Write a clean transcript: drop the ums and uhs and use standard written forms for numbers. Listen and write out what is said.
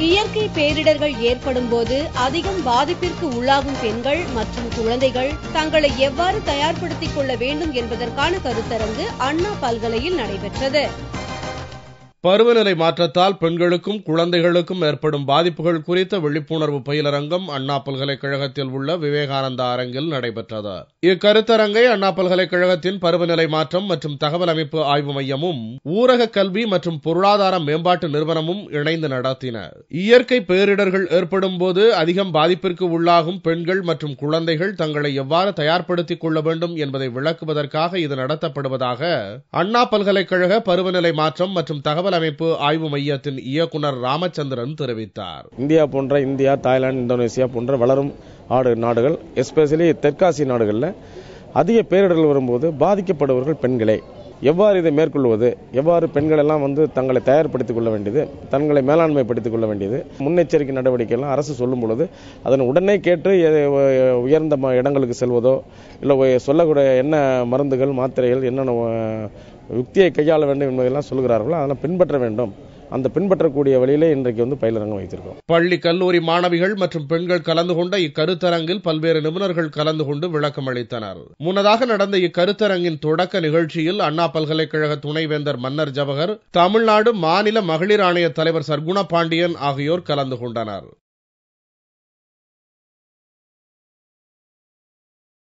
இயற்கை பேரிடர்கள் ஏற்படும் போது அதிகம் பாதிப்பிற்கு உள்ளாகும் பெண்கள் மற்றும் குழந்தைகள் தங்களை எவ்வாறு தயார்படுத்திக் கொள்ள வேண்டும் என்பதற்கான கருத்தரங்கு அண்ணா பல்கலையில் நடைபெற்றது. பருவநிலை மாற்றத்தால் பெண்களுக்கும் குழந்தைகளுக்கும் ஏற்படும் பாதிப்புகள் குறித்த விழிப்புணர்வு பயிலரங்கம் அண்ணா பல்கலைக்கழகத்தில் உள்ள விவேகானந்தா அரங்கில் நடைபெற்றது. இக்கருத்தரங்கை அண்ணா பல்கலைக்கழகத்தின் பருவநிலை மாற்றம் மற்றும் தகவல் அமைப்பு ஆய்வு மையமும் ஊரக கல்வி மற்றும் பொருளாதார மேம்பாட்டு நிறுவனமும் இணைந்து நடத்தின. இயற்கை பேரிடர்கள் ஏற்படும் போது அதிகம் பாதிப்பிற்கு உள்ளாகும் பெண்கள் மற்றும் குழந்தைகள் தங்களை எவ்வாறு தயார்படுத்திக் கொள்ள வேண்டும் என்பதை விளக்குவதற்காக இது நடத்தப்படுவதாக அண்ணா பல்கலைக்கழக பருவநிலை மாற்றம் மற்றும் தகவல் அமைப்பு ஆய்வு மையத்தின் இயக்குனர் ராமச்சந்திரன் தெரிவித்தார். இந்தியா, தாய்லாந்து, இந்தோனேசியா போன்ற வளரும் நாடுகள், எஸ்பெஷலி தெற்காசிய நாடுகளில் அதிக பேரிடர்கள் வரும்போது பாதிக்கப்படுபவர்கள் பெண்களே. எவ்வாறு இதை மேற்கொள்வது, எவ்வாறு பெண்கள் எல்லாம் தங்களை தயார்படுத்திக் கொள்ள வேண்டியது, தங்களை மேலாண்மைப்படுத்திக் கொள்ள வேண்டியது, முன்னெச்சரிக்கை நடவடிக்கை எல்லாம் அரசு சொல்லும் பொழுது அதனை உடனே கேட்டு உயர்ந்த இடங்களுக்கு செல்வதோ இல்லை சொல்லக்கூடிய என்ன மருந்துகள் மாத்திரைகள் என்னென்ன யுக்தியை கையாள வேண்டும் என்பதெல்லாம் சொல்கிறார்களோ அதெல்லாம் பின்பற்ற வேண்டும். அந்த பின்பற்றக்கூடிய வழியிலே இன்றைக்கு பயிலரங்கம் வைத்திருக்கோம். பள்ளி கல்லூரி மாணவிகள் மற்றும் பெண்கள் கலந்து கொண்ட இக்கருத்தரங்கில் பல்வேறு நிபுணர்கள் கலந்து கொண்டு விளக்கம் அளித்தனர். முன்னதாக நடந்த இக்கருத்தரங்கின் தொடக்க நிகழ்ச்சியில் அண்ணா பல்கலைக்கழக துணைவேந்தர் மன்னர் ஜவஹர், தமிழ்நாடு மாநில மகளிர் ஆணைய தலைவர் சர்க்குண பாண்டியன் ஆகியோர் கலந்து கொண்டனர்.